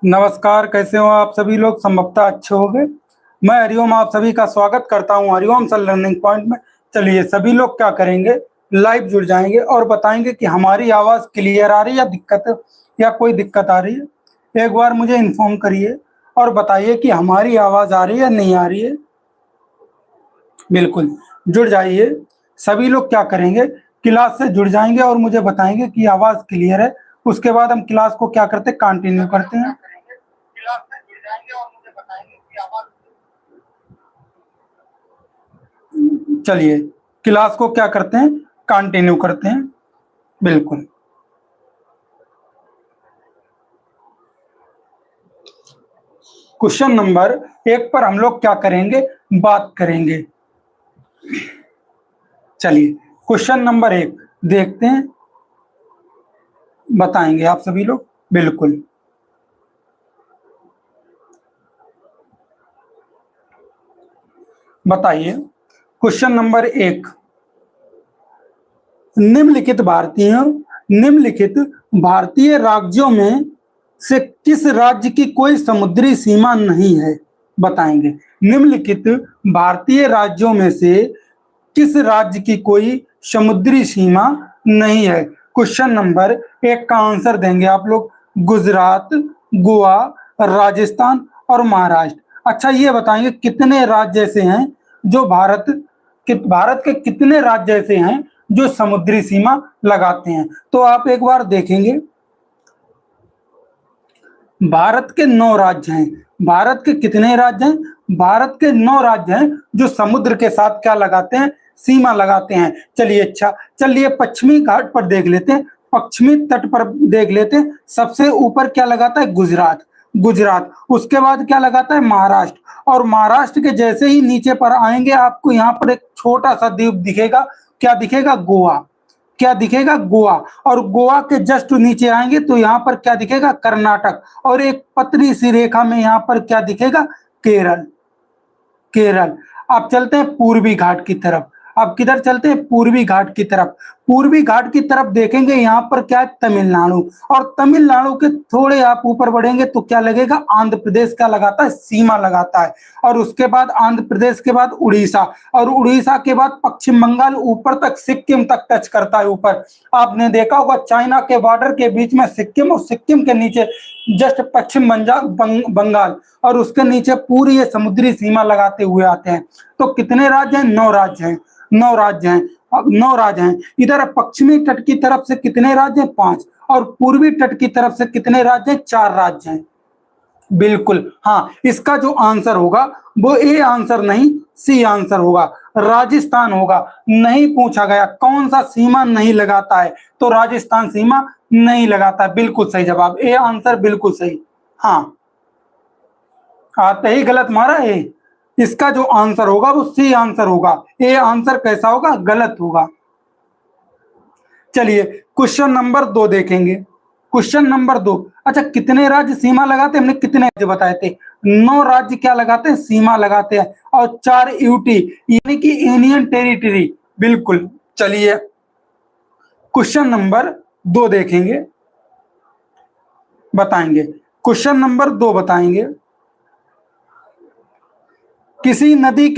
नमस्कार, कैसे हो आप सभी लोग? संभवतः अच्छे होंगे। मैं हरिओम आप सभी का स्वागत करता हूं हरिओम सर लर्निंग पॉइंट में। चलिए सभी लोग क्या करेंगे, लाइव जुड़ जाएंगे और बताएंगे कि हमारी आवाज़ क्लियर आ रही है या दिक्कत या कोई दिक्कत आ रही है। एक बार मुझे इन्फॉर्म करिए और बताइए कि हमारी आवाज़ आ रही है या नहीं आ रही है। बिल्कुल जुड़ जाइए। सभी लोग क्या करेंगे, क्लास से जुड़ जाएंगे और मुझे बताएंगे कि आवाज़ क्लियर है। उसके बाद हम क्लास को क्या करते हैं, कंटिन्यू करते हैं। चलिए क्लास को क्या करते हैं, कंटिन्यू करते हैं। बिल्कुल। क्वेश्चन नंबर 1 पर हम लोग क्या करेंगे, बात करेंगे। चलिए क्वेश्चन नंबर 1 देखते हैं, बताएंगे आप सभी लोग। बिल्कुल। बताइए क्वेश्चन नंबर 1, निम्नलिखित भारतीय राज्यों में से किस राज्य की कोई समुद्री सीमा नहीं है? बताएंगे। निम्नलिखित भारतीय राज्यों में से किस राज्य की कोई समुद्री सीमा नहीं है? क्वेश्चन नंबर 1 का आंसर देंगे आप लोग गुजरात, गोवा, राजस्थान और महाराष्ट्र। अच्छा ये बताएंगे कितने राज्य ऐसे हैं जो भारत के कितने राज्य ऐसे हैं जो समुद्री सीमा लगाते हैं? तो आप एक बार देखेंगे, भारत के 9 राज्य हैं। भारत के कितने राज्य हैं? भारत के 9 राज्य हैं जो समुद्र के साथ क्या लगाते हैं, सीमा लगाते हैं। चलिए अच्छा, चलिए पश्चिमी घाट पर देख लेते हैं, पश्चिमी तट पर देख लेते हैं। सबसे ऊपर क्या लगाता है? गुजरात। उसके बाद क्या लगाता है? महाराष्ट्र। और महाराष्ट्र के जैसे ही नीचे पर आएंगे आपको यहाँ पर एक छोटा सा द्वीप दिखेगा। क्या दिखेगा? गोवा। क्या दिखेगा? गोवा। और गोवा के जस्ट नीचे आएंगे तो यहाँ पर क्या दिखेगा? कर्नाटक। और एक पतली सी रेखा में यहाँ पर क्या दिखेगा? केरल। अब चलते हैं पूर्वी घाट की तरफ। अब किधर चलते हैं? पूर्वी घाट की तरफ। पूर्वी घाट की तरफ देखेंगे यहाँ पर क्या है? तमिलनाडु। और तमिलनाडु के थोड़े आप ऊपर बढ़ेंगे तो क्या लगेगा? आंध्र प्रदेश क्या लगाता है? सीमा लगाता है। और उसके बाद आंध्र प्रदेश के बाद उड़ीसा, और उड़ीसा के बाद पश्चिम बंगाल, ऊपर तक सिक्किम तक टच करता है। ऊपर आपने देखा होगा चाइना के बॉर्डर के बीच में सिक्किम, और सिक्किम के नीचे जस्ट पश्चिम बंगाल, और उसके नीचे पूरी ये समुद्री सीमा लगाते हुए आते हैं। तो कितने राज्य हैं? 9 राज्य हैं। 9 राज्य हैं। अब 9 राज्य हैं। इधर पश्चिमी तट की तरफ से कितने राज्य हैं? 5। और पूर्वी तट की तरफ से कितने राज्य हैं? 4 राज्य हैं। बिल्कुल हाँ, इसका जो आंसर होगा वो ए आंसर नहीं, सी आंसर होगा। राजस्थान होगा। नहीं पूछा गया कौन सा सीमा नहीं लगाता है, तो राजस्थान सीमा नहीं लगाता। बिल्कुल सही जवाब, ए आंसर बिल्कुल सही। हाँ, आते ही गलत मारा ए। इसका जो आंसर होगा वो सी आंसर होगा। ए आंसर कैसा होगा? गलत होगा। चलिए क्वेश्चन नंबर 2 देखेंगे। क्वेश्चन नंबर 2, अच्छा कितने राज्य सीमा लगाते हैं? हमने कितने राज्य बताए थे? 9 राज्य क्या लगाते हैं? सीमा लगाते हैं। और 4 यूटी यानी कि यूनियन टेरिटरी। बिल्कुल। चलिए क्वेश्चन नंबर 2 देखेंगे, बताएंगे। क्वेश्चन नंबर 2 बताएंगे, किसी नदी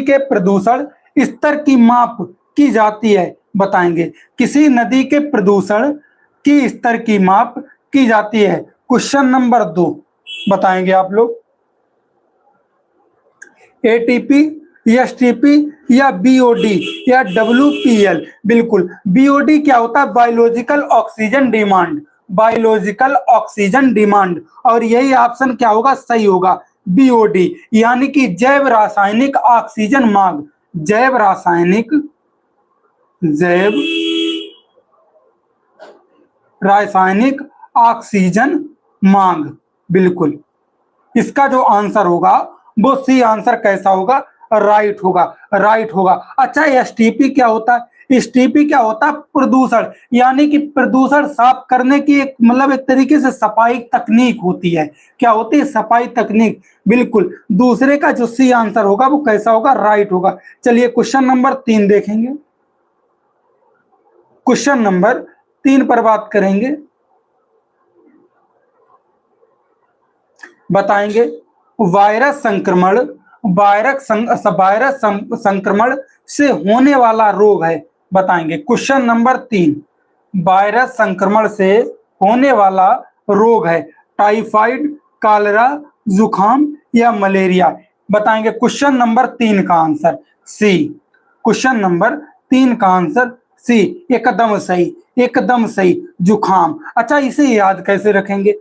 के प्रदूषण स्तर की माप की जाती है? बताएंगे। किसी नदी के प्रदूषण की स्तर की माप की जाती है। क्वेश्चन नंबर 2 बताएंगे आप लोग। एटीपी, एसटीपी या बीओडी या डब्ल्यूपीएल? बिल्कुल, बीओडी क्या होता है? Biological oxygen demand. Biological oxygen demand. और यही ऑप्शन क्या होगा? सही होगा, बीओडी, यानी कि जैव रासायनिक ऑक्सीजन मांग। जैव रासायनिक ऑक्सीजन मांग। बिल्कुल, इसका जो आंसर होगा वो सी आंसर कैसा होगा? राइट होगा। राइट होगा। अच्छा एसटीपी क्या होता है? एसटीपी क्या होता है? प्रदूषण, यानी कि प्रदूषण साफ करने की एक मतलब एक तरीके से सफाई तकनीक होती है। क्या होती है? सफाई तकनीक। बिल्कुल, दूसरे का जो सी आंसर होगा वो कैसा होगा? राइट होगा। चलिए क्वेश्चन नंबर 3 देखेंगे। क्वेश्चन नंबर 3 पर बात करेंगे। बताएंगे वायरस संक्रमण, वायरस संक्रमण से होने वाला रोग है। बताएंगे क्वेश्चन नंबर 3, वायरस संक्रमण से होने वाला रोग है टाइफाइड, कॉलेरा, जुकाम या मलेरिया। बताएंगे क्वेश्चन नंबर 3 का आंसर सी। क्वेश्चन नंबर 3 का आंसर सी, एकदम सही, एकदम सही, जुकाम। अच्छा, इसे याद कैसे रखेंगे?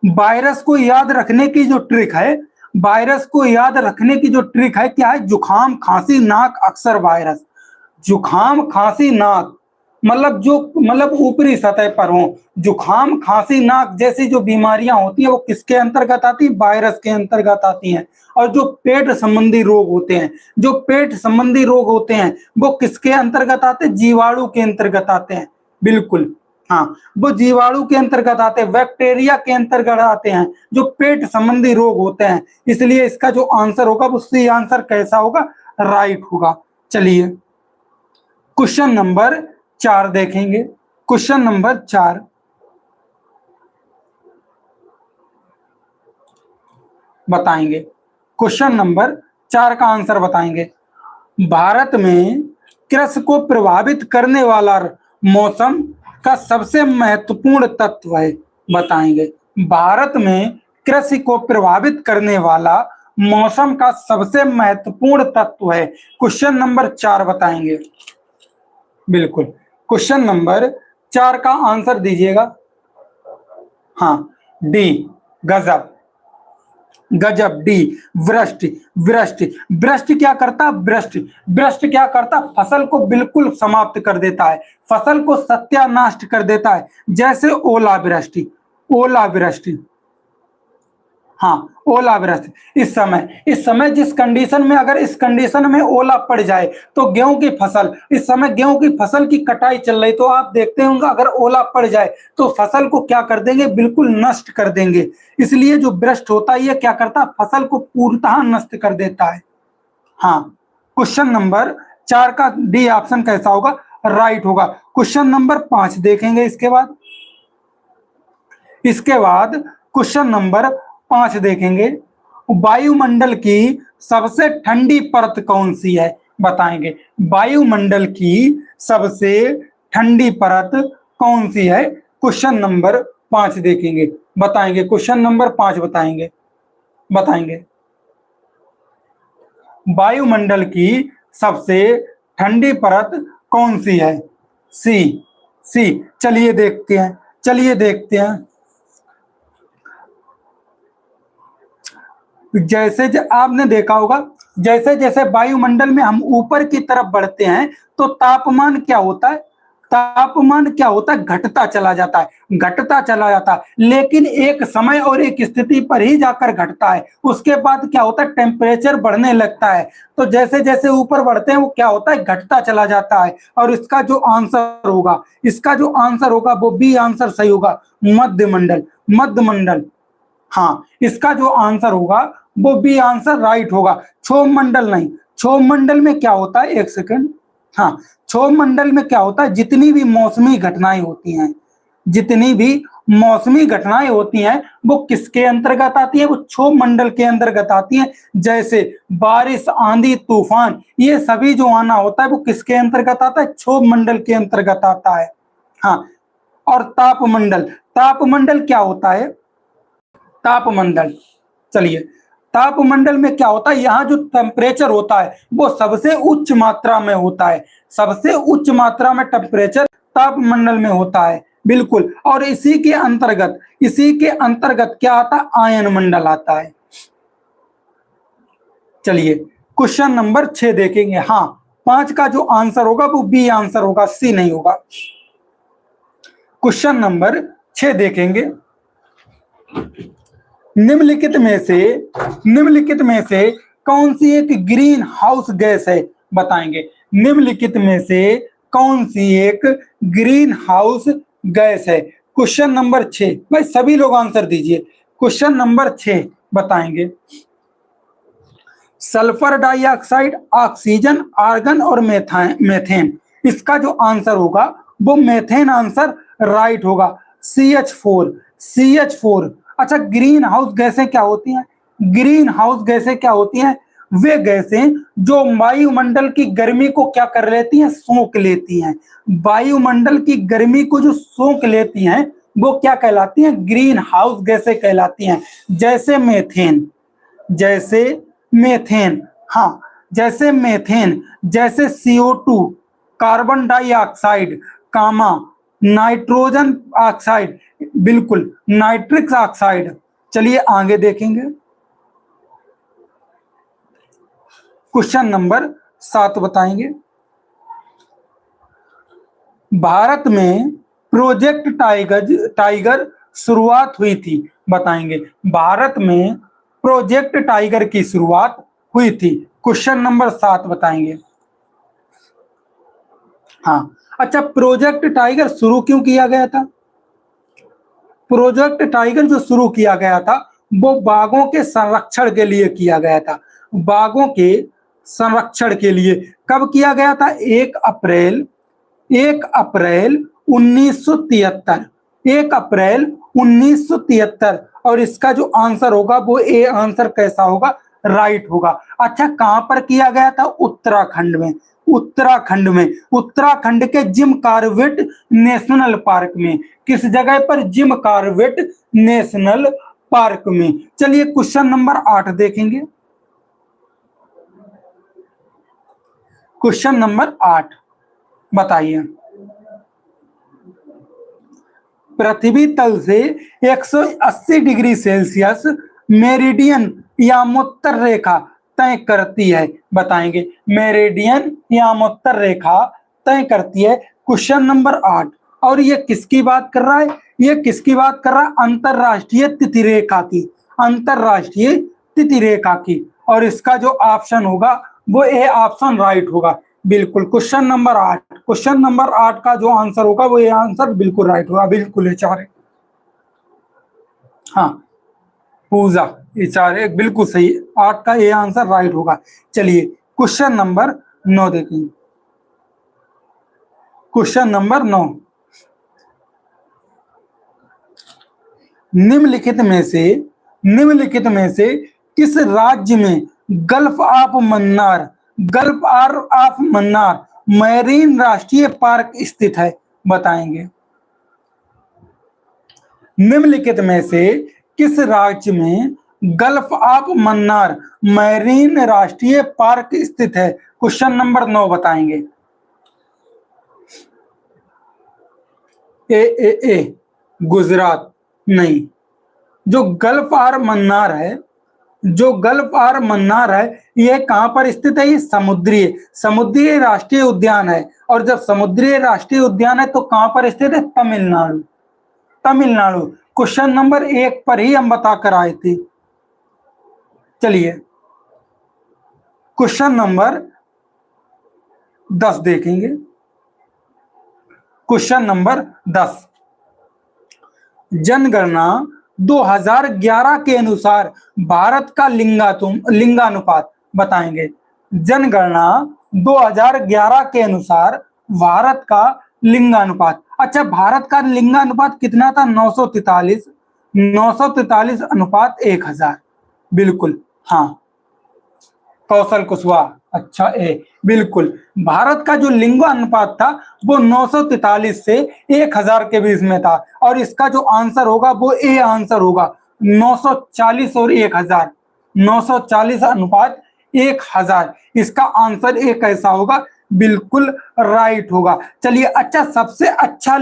वायरस को याद रखने की जो ट्रिक है, वायरस को याद रखने की जो ट्रिक है क्या है? जुकाम, खांसी, नाक अक्सर वायरस। जुकाम, खांसी, नाक मतलब ऊपरी सतह पर हो। जुकाम, खांसी, नाक जैसी जो बीमारियां होती हैं वो किसके अंतर्गत आती है? वायरस के अंतर्गत आती हैं। और जो पेट संबंधी रोग होते हैं, जो पेट संबंधी रोग होते हैं वो किसके अंतर्गत आते हैं? जीवाणु के अंतर्गत आते हैं। बिल्कुल, हाँ, वो जीवाणु के अंतर्गत आते हैं, बैक्टीरिया के अंतर्गत आते हैं जो पेट संबंधी रोग होते हैं। इसलिए इसका जो आंसर होगा वो सी आंसर कैसा होगा? राइट होगा। चलिए क्वेश्चन नंबर 4 देखेंगे। क्वेश्चन नंबर 4 बताएंगे। क्वेश्चन नंबर 4 का आंसर बताएंगे। भारत में कृषि को प्रभावित करने वाला मौसम का सबसे महत्वपूर्ण तत्व है। बताएंगे भारत में कृषि को प्रभावित करने वाला मौसम का सबसे महत्वपूर्ण तत्व है। क्वेश्चन नंबर 4 बताएंगे। बिल्कुल, क्वेश्चन नंबर 4 का आंसर दीजिएगा। हाँ, डी, गजब, गजब, डी, वृष्टि। वृष्टि, वृष्टि क्या करता? वृष्टि, वृष्टि क्या करता? फसल को बिल्कुल समाप्त कर देता है, फसल को सत्यानाश कर देता है, जैसे ओलावृष्टि। ओलावृष्टि, हाँ, ओलावृष्टि। इस समय जिस कंडीशन में, अगर इस कंडीशन में ओला पड़ जाए तो गेहूं की फसल, इस समय गेहूं की फसल की कटाई चल रही, तो आप देखते होंगे अगर ओला पड़ जाए तो फसल को क्या कर देंगे? बिल्कुल नष्ट कर देंगे। इसलिए जो वृष्टि होता है ये क्या करता है? फसल को पूर्णतः नष्ट कर देता है। हाँ, क्वेश्चन नंबर 4 का डी ऑप्शन कैसा होगा? राइट होगा। क्वेश्चन नंबर 5 देखेंगे इसके बाद क्वेश्चन नंबर 5 देखेंगे। वायुमंडल की सबसे ठंडी परत कौन सी है? बताएंगे वायुमंडल की सबसे ठंडी परत कौन सी है? क्वेश्चन नंबर 5 देखेंगे। बताएंगे क्वेश्चन नंबर 5 बताएंगे वायुमंडल की सबसे ठंडी परत कौन सी है? सी, सी। चलिए देखते हैं। आपने देखा होगा, जैसे जैसे वायुमंडल में हम ऊपर की तरफ बढ़ते हैं तो तापमान क्या होता है? घटता चला जाता है, लेकिन एक समय और एक स्थिति पर ही जाकर घटता है। उसके बाद क्या होता है? टेम्परेचर बढ़ने लगता है। तो जैसे जैसे ऊपर बढ़ते हैं वो क्या होता है? घटता चला जाता है। और इसका जो आंसर होगा वो बी आंसर सही होगा, मध्यमंडल। हाँ, इसका जो आंसर होगा वो बी आंसर राइट होगा, क्षोभ मंडल नहीं। क्षोभ मंडल में क्या होता है? एक सेकंड। हाँ, क्षोभ मंडल में क्या होता है? जितनी भी मौसमी घटनाएं होती हैं वो किसके अंतर्गत आती है? वो क्षोभ मंडल के अंतर्गत आती हैं। जैसे बारिश, आंधी, तूफान, ये सभी जो आना होता है वो किसके अंतर्गत आता है? क्षोभ मंडल के अंतर्गत आता है। हाँ, और तापमंडल क्या होता है? तापमंडल, चलिए, तापमंडल में क्या होता है? यहाँ जो टेम्परेचर होता है वो सबसे उच्च मात्रा में होता है, सबसे उच्च मात्रा में टेम्परेचर तापमंडल में होता है। बिल्कुल, और इसी के अंतर्गत क्या आता है? आयन मंडल आता है। चलिए क्वेश्चन नंबर 6 देखेंगे। हाँ, 5 का जो आंसर होगा वो बी आंसर होगा, सी नहीं होगा। क्वेश्चन नंबर 6 देखेंगे। निम्नलिखित में से कौन सी एक ग्रीन हाउस गैस है? बताएंगे निम्नलिखित में से कौन सी एक ग्रीन हाउस गैस है? क्वेश्चन नंबर 6, भाई सभी लोग आंसर दीजिए। क्वेश्चन नंबर 6 बताएंगे। सल्फर डाइऑक्साइड, ऑक्सीजन, आर्गन और मेथेन। इसका जो आंसर होगा वो मेथेन आंसर राइट होगा, CH4। अच्छा, ग्रीन हाउस गैसें क्या होती हैं? ग्रीन हाउस गैसें क्या होती हैं? वे गैसें जो वायुमंडल की गर्मी को क्या कर लेती हैं? सोख लेती हैं। वायुमंडल की गर्मी को जो सोख लेती हैं वो क्या कहलाती हैं? ग्रीन हाउस गैसें कहलाती हैं। जैसे मेथेन, जैसे मेथेन, हाँ, जैसे मेथेन, जैसे CO2, कार्बन डाइऑक्साइड, कामा, नाइट्रोजन ऑक्साइड, बिल्कुल नाइट्रिक ऑक्साइड। चलिए आगे देखेंगे। क्वेश्चन नंबर 7 बताएंगे। भारत में प्रोजेक्ट टाइगर शुरुआत हुई थी, बताएंगे। भारत में प्रोजेक्ट टाइगर की शुरुआत हुई थी। क्वेश्चन नंबर 7 बताएंगे। हाँ, अच्छा, प्रोजेक्ट टाइगर शुरू क्यों किया गया था? प्रोजेक्ट टाइगर जो शुरू किया गया था वो बाघों के संरक्षण के लिए किया गया था। बाघों के संरक्षण के लिए। कब किया गया था? 1 अप्रैल 1973। 1 अप्रैल 1973। और इसका जो आंसर होगा वो ए आंसर कैसा होगा? राइट होगा। अच्छा, कहां पर किया गया था? उत्तराखंड में। उत्तराखंड में, उत्तराखंड के जिम कॉर्बेट नेशनल पार्क में। किस जगह पर? जिम कॉर्बेट नेशनल पार्क में। चलिए क्वेश्चन नंबर 8 देखेंगे। क्वेश्चन नंबर 8 बताइए। पृथ्वी तल से 180 डिग्री सेल्सियस मेरिडियन या उत्तर रेखा तय करती है, बताएंगे। मेरिडियन या उत्तर रेखा तय करती है। Question number 8। और ये किसकी बात कर रहा है? ये किसकी बात कर रहा है? अंतरराष्ट्रीय तिथि रेखा की। अंतरराष्ट्रीय तिथि रेखा की। और इसका जो ऑप्शन होगा वो ए ऑप्शन राइट होगा। बिल्कुल क्वेश्चन नंबर 8, क्वेश्चन नंबर 8 का जो आंसर होगा वो ये आंसर बिल्कुल राइट होगा। बिल्कुल चार, हाँ, पूजा, ये चार एक बिल्कुल सही। 8 का ये आंसर राइट होगा। चलिए क्वेश्चन नंबर 9 देखेंगे। क्वेश्चन नंबर 9, निम्नलिखित में से किस राज्य में गल्फ ऑफ मन्नार मैरीन राष्ट्रीय पार्क स्थित है, बताएंगे। निम्नलिखित में से किस राज्य में गल्फ ऑफ मन्नार मैरीन राष्ट्रीय पार्क स्थित है? क्वेश्चन नंबर 9 बताएंगे। ए गुजरात नहीं। जो गल्फ ऑफ मन्नार है, जो गल्फ ऑफ मन्नार है, यह कहां पर स्थित है? ये समुद्री राष्ट्रीय उद्यान है। और जब समुद्री राष्ट्रीय उद्यान है तो कहां पर स्थित है? तमिलनाडु। तमिलनाडु। क्वेश्चन नंबर 1 पर ही हम बताकर आए थे। चलिए क्वेश्चन नंबर 10 देखेंगे। क्वेश्चन नंबर 10, जनगणना 2011 के अनुसार भारत का लिंगानुपात, बताएंगे। जनगणना 2011 के अनुसार भारत का लिंगानुपात। अच्छा, भारत का लिंगानुपात कितना था? 943। 943 अनुपात 1000। बिल्कुल, हाँ, कौशल कुशवाहा। अच्छा, ए बिल्कुल। भारत का जो लिंगानुपात था वो 943 से 1000 के बीच में था। और इसका जो आंसर होगा वो ए आंसर होगा। 940 और 1000, 940 अनुपात 1000। इसका आंसर ए कैसा होगा? बिल्कुल राइट होगा। चलिए, अच्छा, सबसे अच्छा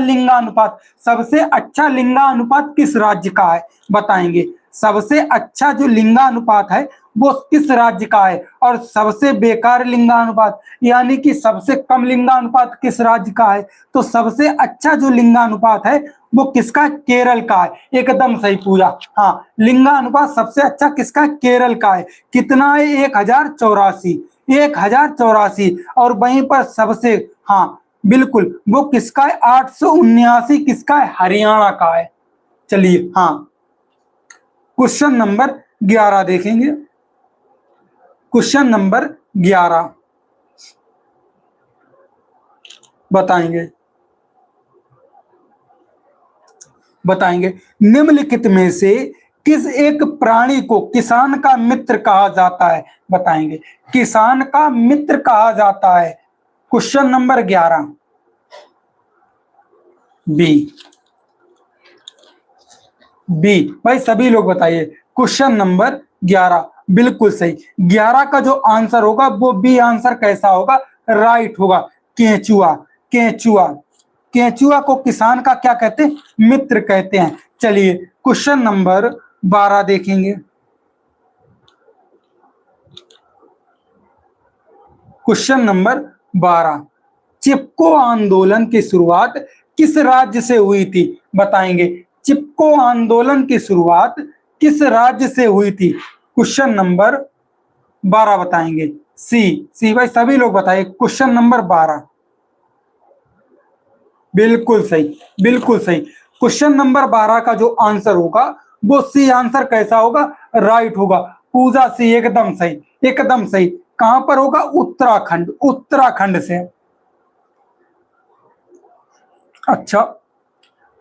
लिंगानुपात किस राज्य का है, बताएंगे। सबसे अच्छा जो लिंगानुपात है वो किस राज्य का है? और सबसे बेकार लिंगानुपात यानी कि सबसे कम लिंगानुपात किस राज्य का है? तो सबसे अच्छा जो लिंगानुपात है वो किसका? केरल का है। एकदम सही पूजा। हाँ, लिंगानुपात सबसे अच्छा किसका? केरल का है। कितना है? 1084। 1084। और वहीं पर सबसे, हाँ बिल्कुल, वो किसका है? 879 किसका है? हरियाणा का है। चलिए, हाँ, क्वेश्चन नंबर 11 देखेंगे। क्वेश्चन नंबर 11 बताएंगे। निम्नलिखित में से किस एक प्राणी को किसान का मित्र कहा जाता है? बताएंगे। किसान का मित्र कहा जाता है। Question number 11 B. बी भाई सभी लोग बताइए। क्वेश्चन नंबर 11 बिल्कुल सही। 11 का जो आंसर होगा वो बी आंसर कैसा होगा? राइट होगा। केंचुआ। केंचुआ। केंचुआ को किसान का क्या कहते हैं? मित्र कहते हैं। चलिए क्वेश्चन नंबर 12 देखेंगे। क्वेश्चन नंबर 12, चिपको आंदोलन की शुरुआत किस राज्य से हुई थी? बताएंगे। चिपको आंदोलन की शुरुआत किस राज्य से हुई थी? क्वेश्चन नंबर 12 बताएंगे। सी। सी भाई सभी लोग बताइए। क्वेश्चन नंबर 12 बिल्कुल सही। बिल्कुल सही। क्वेश्चन नंबर 12 का जो आंसर होगा वो सी आंसर कैसा होगा? राइट होगा। पूजा सी एकदम सही। एकदम सही। कहां पर होगा? उत्तराखंड। उत्तराखंड से। अच्छा,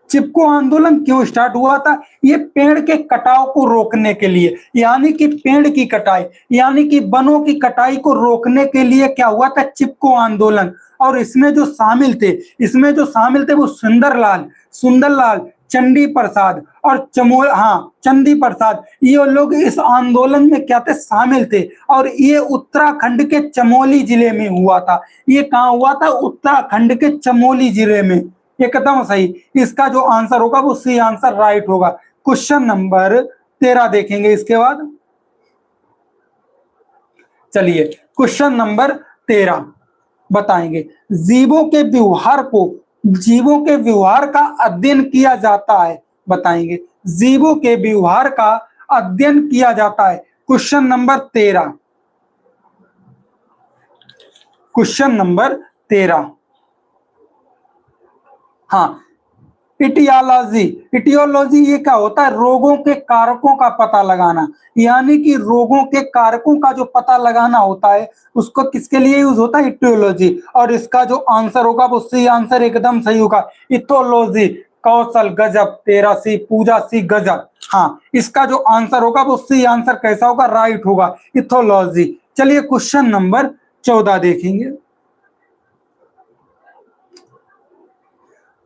चिपको आंदोलन क्यों स्टार्ट हुआ था? ये पेड़ के कटाव को रोकने के लिए, यानी कि पेड़ की कटाई, यानी कि वनों की कटाई को रोकने के लिए क्या हुआ था? चिपको आंदोलन। और इसमें जो शामिल थे, इसमें जो शामिल थे वो सुंदरलाल, सुंदरलाल, चंडी प्रसाद और चमोल, हाँ चंदी प्रसाद, ये लोग इस आंदोलन में क्या थे? शामिल थे। और ये उत्तराखंड के चमोली जिले में हुआ था। ये कहाँ हुआ था? उत्तराखंड के चमोली जिले में। एकदम सही। इसका जो आंसर होगा वो सी आंसर राइट होगा। क्वेश्चन नंबर 13 देखेंगे इसके बाद। चलिए क्वेश्चन नंबर 13 बताएंगे। जीवों के व्यवहार को, जीवों के व्यवहार का अध्ययन किया जाता है। बताएंगे। जीवों के व्यवहार का अध्ययन किया जाता है। Question number 13। क्वेश्चन नंबर 13, हाँ इटियोलॉजी। इटियोलॉजी ये क्या होता है? रोगों के कारकों का पता लगाना, यानी कि रोगों के कारकों का जो पता लगाना होता है उसको किसके लिए यूज होता है? इटियोलॉजी। और इसका जो आंसर होगा वो सी आंसर एकदम सही होगा। इथोलॉजी। कौशल गजब। 13 सी। पूजा सी गजब। हाँ इसका जो आंसर होगा वो सी आंसर कैसा होगा? राइट होगा। इथोलॉजी। चलिए क्वेश्चन नंबर 14 देखेंगे।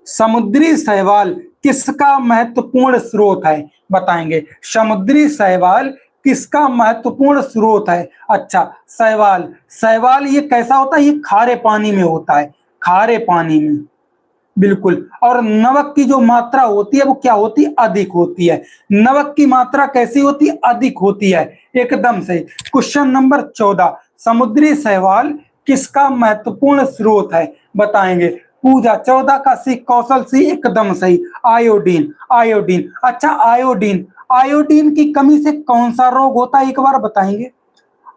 समुद्री शैवाल किसका महत्वपूर्ण स्रोत है? बताएंगे। समुद्री शैवाल किसका महत्वपूर्ण स्रोत है? अच्छा, शैवाल। शैवाल ये कैसा होता है? ये खारे पानी में होता है। खारे पानी में। बिल्कुल। और नमक की जो मात्रा होती है वो क्या होती है? अधिक होती है। नमक की मात्रा कैसी होती है? अधिक होती है। एकदम सही। क्वेश्चन नंबर 14, समुद्री शैवाल किसका महत्वपूर्ण स्रोत है? बताएंगे। पूजा। 14 का सी। कौशल सी एकदम सही। आयोडीन। आयोडीन। अच्छा, आयोडीन। आयोडीन की कमी से कौन सा रोग होता है? एक बार बताएंगे।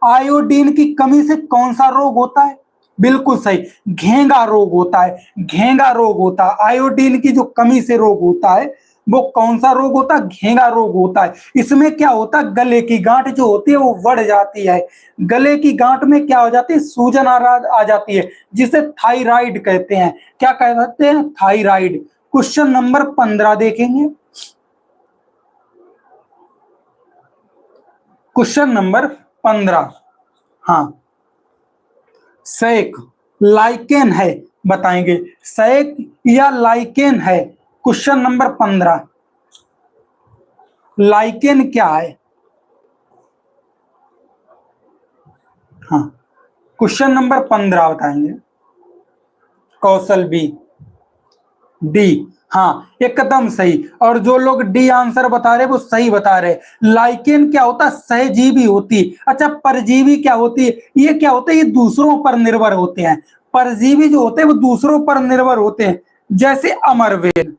आयोडीन की कमी से कौन सा रोग होता है? बिल्कुल सही। घेंगा रोग होता है। घेंगा रोग होता है। आयोडीन की जो कमी से रोग होता है वो कौन सा रोग होता है? घेंगा रोग होता है। इसमें क्या होता है? गले की गांठ जो होती है वो बढ़ जाती है। गले की गांठ में क्या हो जाती है? सूजन आ जाती है, जिसे थायराइड कहते हैं। क्या कहते हैं? थायराइड। क्वेश्चन नंबर 15 देखेंगे। क्वेश्चन नंबर 15, हाँ सैक लाइकेन है। बताएंगे। सैक या लाइकेन है? क्वेश्चन नंबर 15, लाइकेन क्या है? हाँ क्वेश्चन नंबर 15 बताएंगे। कौशल बी। डी। हाँ एकदम सही। और जो लोग डी आंसर बता रहे वो सही बता रहे। लाइकेन क्या होता है? सहजीवी होती है। अच्छा, परजीवी क्या होती है? ये क्या होता है? ये दूसरों पर निर्भर होते हैं। परजीवी जो होते हैं वो दूसरों पर निर्भर होते हैं। जैसे अमरवेल।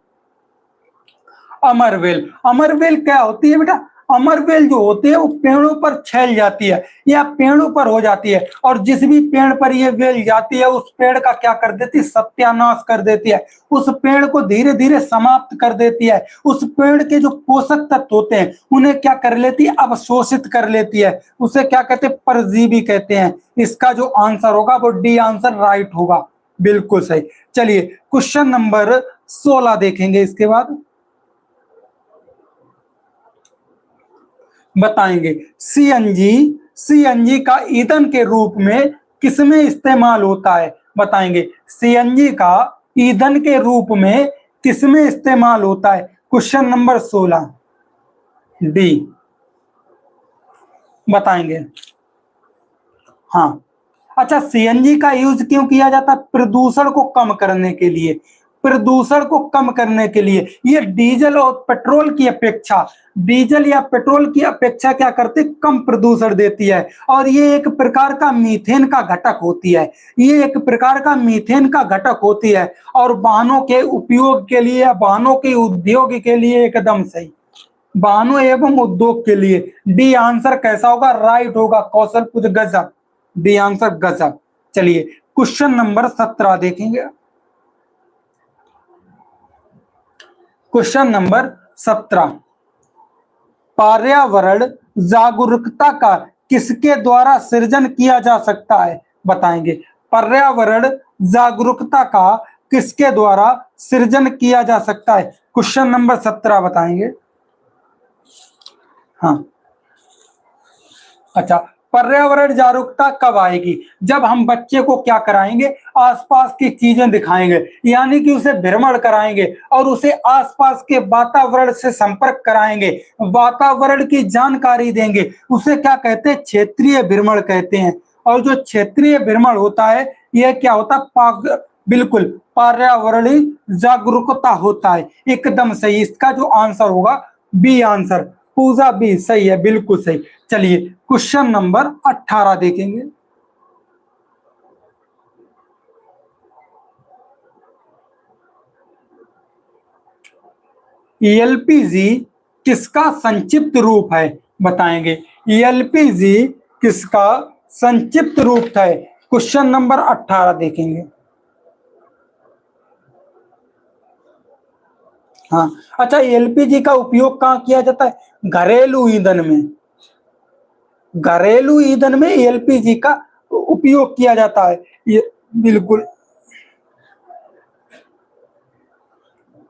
अमरवेल। अमरवेल क्या होती है बेटा? अमरवेल जो होती है वो पेड़ों पर छैल जाती है या पेड़ों पर हो जाती है। और जिस भी पेड़ पर ये वेल जाती है उस पेड़ का क्या कर देती है? सत्यानाश कर देती है। उस पेड़ को धीरे धीरे समाप्त कर देती है। उस पेड़ के जो पोषक तत्व होते हैं उन्हें क्या कर लेती है? अवशोषित कर लेती है। उसे क्या कहते हैं? परजीवी कहते हैं। इसका जो आंसर होगा वो डी आंसर राइट होगा। बिल्कुल सही। चलिए क्वेश्चन नंबर 16 देखेंगे इसके बाद। बताएंगे। सीएनजी, सीएनजी का ईंधन के रूप में किसमें इस्तेमाल होता है? बताएंगे। सीएनजी का ईंधन के रूप में किसमें इस्तेमाल होता है? Question number 16 D. बताएंगे। हाँ, अच्छा, सीएनजी का यूज क्यों किया जाता है? प्रदूषण को कम करने के लिए। प्रदूषण को कम करने के लिए ये डीजल और पेट्रोल की अपेक्षा, डीजल या पेट्रोल की अपेक्षा क्या करते? कम प्रदूषण देती है। और ये एक प्रकार का मीथेन का घटक होती है, ये एक प्रकार का मीथेन का घटक होती है। और वाहनों के उपयोग के लिए, वाहनों के उद्योग के लिए एकदम सही, वाहनों एवं उद्योग के लिए। डी आंसर कैसा होगा? राइट होगा। कौशल कुछ गजब, डी आंसर गजब। चलिए क्वेश्चन नंबर 17 देखेंगे। क्वेश्चन नंबर 17, पर्यावरण जागरूकता का किसके द्वारा सृजन किया जा सकता है? बताएंगे। पर्यावरण जागरूकता का किसके द्वारा सृजन किया जा सकता है? क्वेश्चन नंबर 17 बताएंगे। हाँ, अच्छा, पर्यावरण जागरूकता कब आएगी? जब हम बच्चे को क्या कराएंगे? आसपास की चीजें दिखाएंगे, यानी कि उसे भ्रमण कराएंगे और उसे आसपास के वातावरण से संपर्क कराएंगे, वातावरण की जानकारी देंगे। उसे क्या कहते हैं? क्षेत्रीय भ्रमण कहते हैं। और जो क्षेत्रीय भ्रमण होता है यह क्या होता है? बिल्कुल पर्यावरणीय जागरूकता होता है। एकदम सही, इसका जो आंसर होगा बी आंसर, पूजा बी सही है, बिल्कुल सही। चलिए क्वेश्चन नंबर 18 देखेंगे। एलपीजी किसका संक्षिप्त रूप है? बताएंगे। एलपीजी किसका संक्षिप्त रूप है? क्वेश्चन नंबर 18 देखेंगे। हाँ, अच्छा, एलपीजी का उपयोग कहाँ किया जाता है? घरेलू ईंधन में, घरेलू ईंधन में एलपीजी का उपयोग किया जाता है। ये बिल्कुल,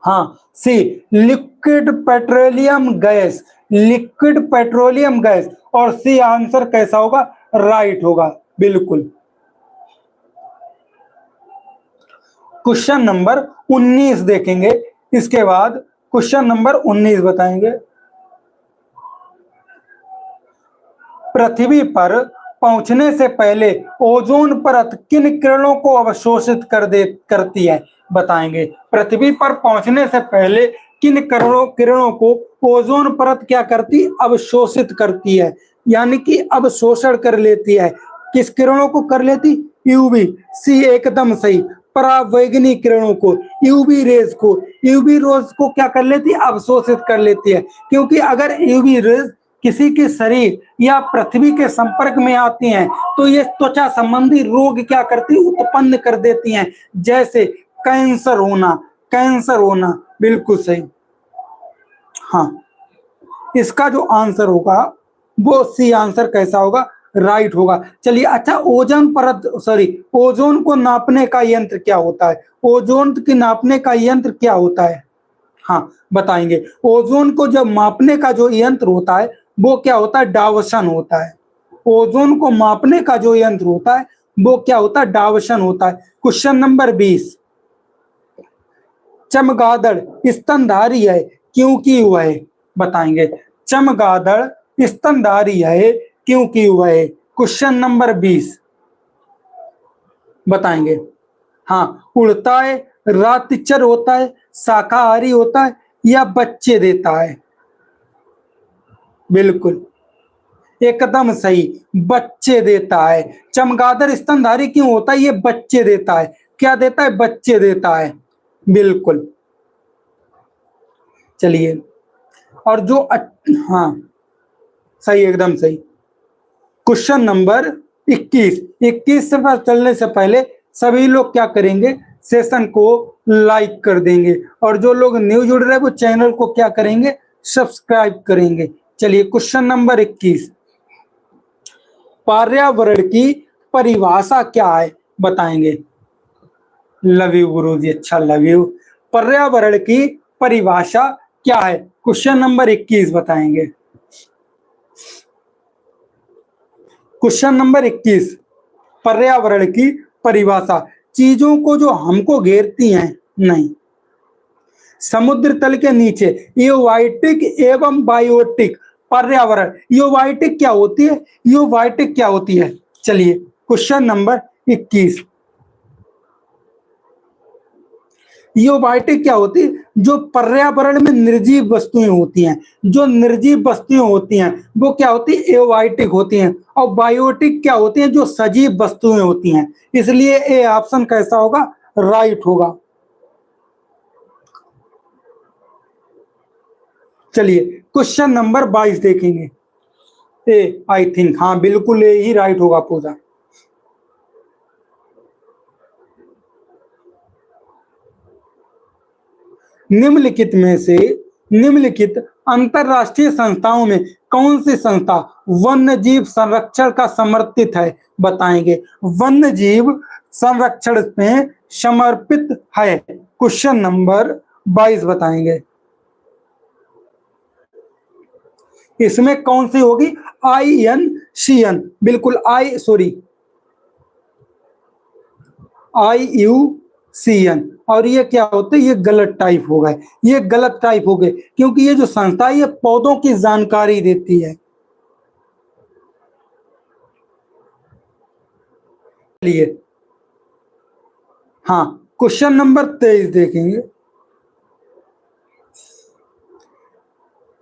हाँ, C liquid petroleum gas, liquid petroleum gas. और सी आंसर कैसा होगा? राइट होगा, बिल्कुल। क्वेश्चन नंबर 19 देखेंगे, इसके बाद क्वेश्चन नंबर 19 बताएंगे। पृथ्वी पर पहुंचने से पहले ओजोन परत किन किरणों को अवशोषित करती है? बताएंगे। पृथ्वी पर पहुंचने से पहले किन किरणों को ओजोन परत क्या करती? अवशोषित करती है, यानी कि अवशोषण कर लेती है। किस किरणों को कर लेती? यूवी, सी एकदम सही। परावैंगनी किरणों को, यूवी रेज को, यूवी रेज को क्या कर लेती? अवशोषित कर लेती है। क्योंकि अगर यूवी रेज किसी के शरीर या पृथ्वी के संपर्क में आती हैं तो ये त्वचा संबंधी रोग क्या करती? उत्पन्न कर देती हैं, जैसे कैंसर होना, कैंसर होना। बिल्कुल सही। हाँ, इसका जो आंसर होगा वो सी आंसर कैसा होगा? राइट होगा। चलिए, अच्छा, ओजोन परत, सॉरी, ओजोन को नापने का यंत्र क्या होता है? ओजोन की नापने का यंत्र क्या होता है? हाँ, बताएंगे। ओजोन को जब मापने का जो यंत्र होता है वो क्या होता है? डावसन होता है। ओजोन को मापने का जो यंत्र होता है वो क्या होता है? डावसन होता है। क्वेश्चन नंबर 20, चमगादड़ स्तनधारी है क्योंकि वह, बताएंगे। चमगादड़ स्तनधारी है क्योंकि वह, क्वेश्चन नंबर 20 बताएंगे। हाँ, उड़ता है, रातचर होता है, शाकाहारी होता है, या बच्चे देता है? बिल्कुल एकदम सही, बच्चे देता है। चमगादड़ स्तनधारी क्यों होता है? ये बच्चे देता है। क्या देता है? बच्चे देता है, बिल्कुल। चलिए, और जो हाँ, सही, एकदम सही। क्वेश्चन नंबर 21, 21 से पर चलने से पहले सभी लोग क्या करेंगे? सेशन को लाइक कर देंगे, और जो लोग न्यू जुड़ रहे हैं वो चैनल को क्या करेंगे? सब्सक्राइब करेंगे। चलिए क्वेश्चन नंबर 21, पर्यावरण की परिभाषा क्या है? बताएंगे। लव यू गुरु जी, अच्छा, लव यू। पर्यावरण की परिभाषा क्या है? क्वेश्चन नंबर 21 बताएंगे। क्वेश्चन नंबर 21, पर्यावरण की परिभाषा। चीजों को जो हमको घेरती हैं, नहीं। समुद्र तल के नीचे इयोबाइटिक एवं बायोटिक पर्यावरण। इयोबाइटिक क्या होती है? इयोबाइटिक क्या होती है? चलिए क्वेश्चन नंबर 21, इयोबाइटिक क्या होती है? जो पर्यावरण में निर्जीव वस्तुएं होती हैं, जो निर्जीव वस्तुएं होती हैं वो क्या होती है? एओबाइटिक होती हैं। और बायोटिक क्या होती हैं? जो सजीव वस्तुएं होती हैं। इसलिए ए ऑप्शन कैसा होगा? राइट होगा। चलिए क्वेश्चन नंबर 22 देखेंगे। ए आई थिंक, हाँ बिल्कुल ए ही राइट होगा पूरा। निम्नलिखित में से निम्नलिखित अंतरराष्ट्रीय संस्थाओं में कौन सी संस्था वन्य जीव संरक्षण का समर्पित है? बताएंगे। वन्य जीव संरक्षण में समर्पित है। क्वेश्चन नंबर 22 बताएंगे। इसमें कौन सी होगी? IUCN, बिल्कुल IUCN। और ये क्या होता है? ये गलत टाइप हो गए, ये गलत टाइप हो गए, क्योंकि ये जो संस्था है ये पौधों की जानकारी देती है। चलिए हाँ, क्वेश्चन नंबर 23 देखेंगे।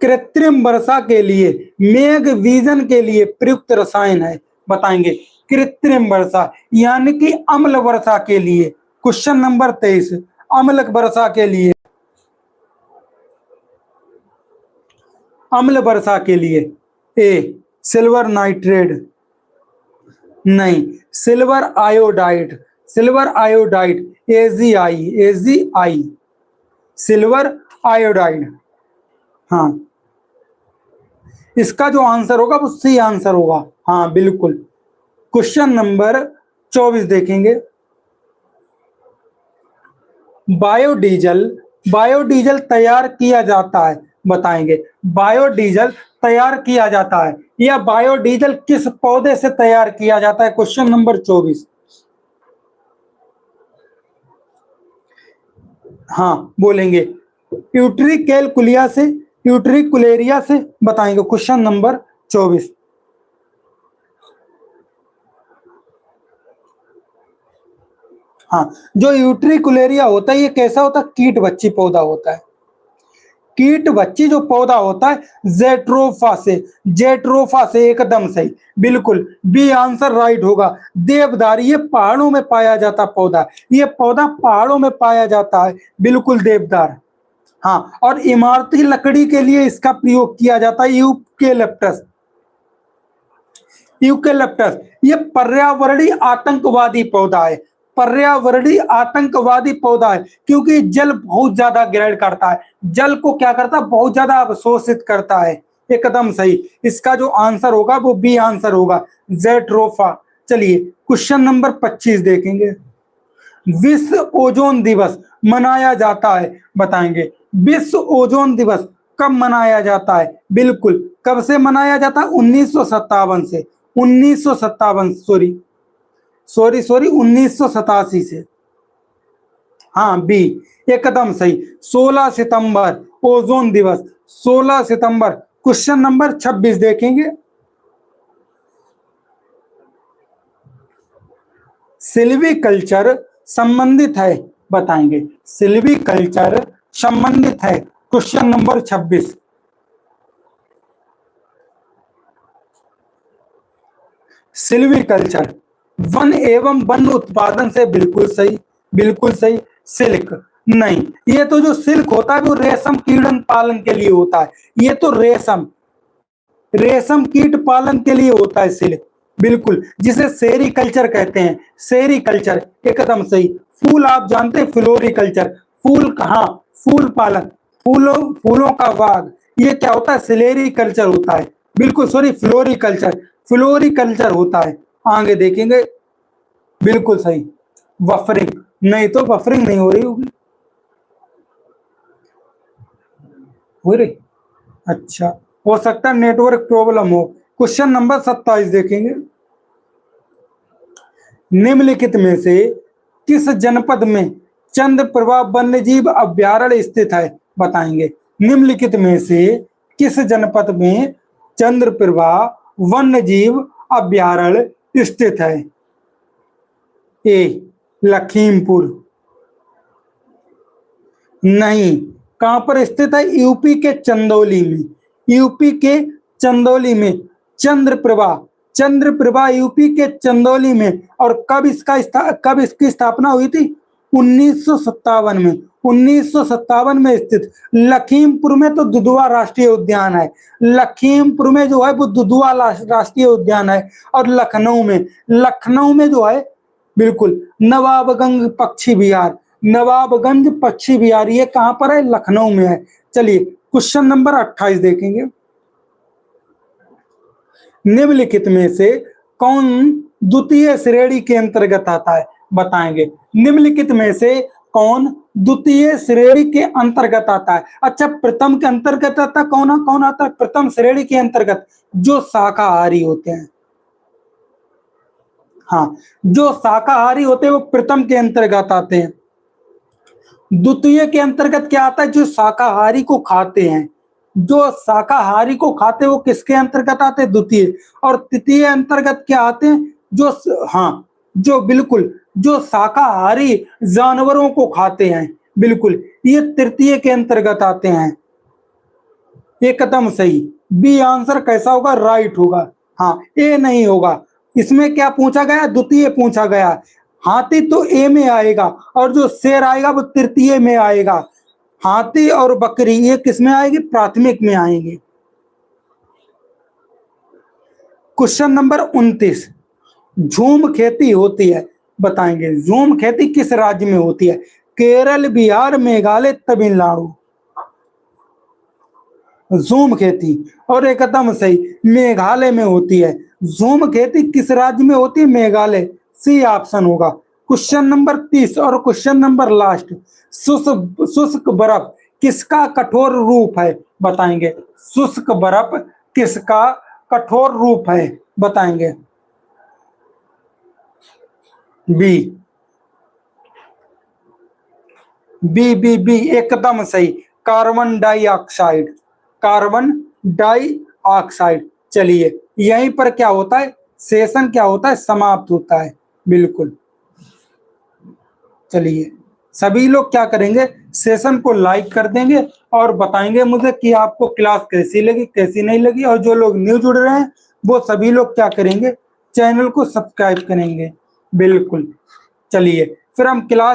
कृत्रिम वर्षा के लिए, मेघ विजन के लिए प्रयुक्त रसायन है। बताएंगे। कृत्रिम वर्षा यानी कि अम्ल वर्षा के लिए। क्वेश्चन नंबर 23, अम्ल वर्षा के लिए, अम्ल वर्षा के लिए ए सिल्वर नाइट्रेट, नहीं। Silver iodide, silver iodide, AgI, silver iodide. हाँ, इसका जो आंसर होगा वो सी आंसर होगा। हाँ बिल्कुल। क्वेश्चन नंबर 24 देखेंगे। बायोडीजल, बायोडीजल तैयार किया जाता है। बताएंगे। बायोडीजल तैयार किया जाता है, या बायोडीजल किस पौधे से तैयार किया जाता है? Question number 24। हाँ बोलेंगे। यूट्रिकेलकुलिया से, यूट्रिकुलेरिया से। बताएंगे। Question number 24। हाँ, जो यूट्रिकुलेरिया होता है ये कैसा होता है? कीट बच्ची पौधा होता है। कीट बच्ची जो पौधा होता है जेट्रोफा से, जेट्रोफा से, एकदम सही, बिल्कुल बी आंसर राइट होगा। देवदार ये पहाड़ों में पाया जाता पौधा, ये पौधा पहाड़ों में पाया जाता है, बिल्कुल देवदार। हाँ, और इमारती लकड़ी के लिए इसका प्रयोग किया जाता है यूकेलिप्टस, यूकेलिप्टस। ये पर्यावरणीय आतंकवादी पौधा है, पर्यावरणीय आतंकवादी पौधा है, क्योंकि जल बहुत ज्यादा ग्रहण करता है, जल को क्या करता है? बहुत ज्यादा अवशोषित करता है। एकदम सही, इसका जो आंसर होगा वो बी आंसर होगा, जेट्रोफा। चलिए क्वेश्चन नंबर 25 देखेंगे। विश्व ओजोन दिवस मनाया जाता है। बताएंगे। विश्व ओजोन दिवस कब मनाया जाता है? बिल्कुल, कब से मनाया जाता है? 1957 से, 1957, सॉरी 1987 से। हाँ बी एकदम सही, 16 सितंबर ओजोन दिवस, 16 सितंबर। क्वेश्चन नंबर 26 देखेंगे। सिल्वीकल्चर संबंधित है। बताएंगे। सिल्वीकल्चर संबंधित है। Question number 26। सिल्वीकल्चर वन एवं वन उत्पादन से, बिल्कुल सही, बिल्कुल सही। सिल्क नहीं, ये तो जो सिल्क होता है वो रेशम कीड़न पालन के लिए होता है, ये तो रेशम, रेशम कीट पालन के लिए होता है सिल्क, बिल्कुल, जिसे सेरीकल्चर कहते हैं, सेरीकल्चर, एकदम सही। फूल आप जानते हैं? फ्लोरिकल्चर, फूल कहाँ? फूल पालन, फूलों फूलों का बाग, ये क्या होता है? सिलेरिकल्चर होता है, बिल्कुल सॉरी, फ्लोरिकल्चर, फ्लोरिकल्चर होता है। आगे देखेंगे। बिल्कुल सही। बफरिंग नहीं, तो बफरिंग नहीं हो रही होगी, हो रही? अच्छा, हो सकता है नेटवर्क प्रॉब्लम हो। क्वेश्चन नंबर 27 देखेंगे। निम्नलिखित में से किस जनपद में चंद्रप्रभा वन्यजीव अभयारण्य स्थित है? बताएंगे। निम्नलिखित में से किस जनपद में चंद्रप्रभा वन्यजीव अभयारण्य स्थित है? ए लखीमपुर। नहीं। कहां पर स्थित है? यूपी के चंदौली में। यूपी के चंदौली में चंद्रप्रभा चंद्रप्रभा यूपी के चंदौली में। और कब इसकी स्थापना हुई थी? 1957 में। 1957 में स्थित। लखीमपुर में तो दुधवा राष्ट्रीय उद्यान है। लखीमपुर में जो है वो दुधवा राष्ट्रीय उद्यान है। और लखनऊ में जो है बिल्कुल नवाबगंज पक्षी विहार। नवाबगंज पक्षी विहार ये कहां पर है? लखनऊ में है। चलिए क्वेश्चन नंबर 28 देखेंगे। निम्नलिखित में से कौन द्वितीय श्रेणी के अंतर्गत आता है? बताएंगे। निम्नलिखित में से कौन द्वितीय श्रेणी के अंतर्गत आता है? अच्छा, प्रथम के अंतर्गत आता कौन आता है? प्रथम श्रेणी के अंतर्गत जो शाकाहारी होते हैं। हाँ, जो शाकाहारी होते हैं वो प्रथम के अंतर्गत आते हैं। द्वितीय के अंतर्गत क्या आता है? जो शाकाहारी को खाते हैं। जो शाकाहारी को खाते हैं वो किसके अंतर्गत आते हैं? द्वितीय। और तृतीय अंतर्गत क्या आते हैं? जो बिल्कुल जो शाकाहारी जानवरों को खाते हैं, बिल्कुल ये तृतीय के अंतर्गत आते हैं। एकदम सही। बी आंसर कैसा होगा? राइट होगा। हाँ, ए नहीं होगा। इसमें क्या पूछा गया? द्वितीय पूछा गया। हाथी तो ए में आएगा और जो शेर आएगा वो तृतीय में आएगा। हाथी और बकरी ये किस में आएगी? प्राथमिक में आएंगे। Question number 29। झूम खेती होती है। बताएंगे। झूम खेती किस राज्य में होती है? केरल, बिहार, मेघालय, तमिलनाडु। झूम खेती और एकदम सही मेघालय में होती है। झूम खेती किस राज्य में होती है? मेघालय। सी ऑप्शन होगा। क्वेश्चन नंबर 30 और क्वेश्चन नंबर लास्ट। शुष्क बर्फ किसका कठोर रूप है? बताएंगे। शुष्क बर्फ किसका कठोर रूप है? बताएंगे। बी बी बी बी एकदम सही। Carbon dioxide. Carbon dioxide. चलिए यहीं पर क्या होता है? सेशन क्या होता है? समाप्त होता है। बिल्कुल। चलिए सभी लोग क्या करेंगे? सेशन को लाइक कर देंगे और बताएंगे मुझे कि आपको क्लास कैसी लगी, कैसी नहीं लगी। और जो लोग न्यू जुड़ रहे हैं वो सभी लोग क्या करेंगे? चैनल को सब्सक्राइब करेंगे। बिल्कुल। चलिए फिर हम क्लास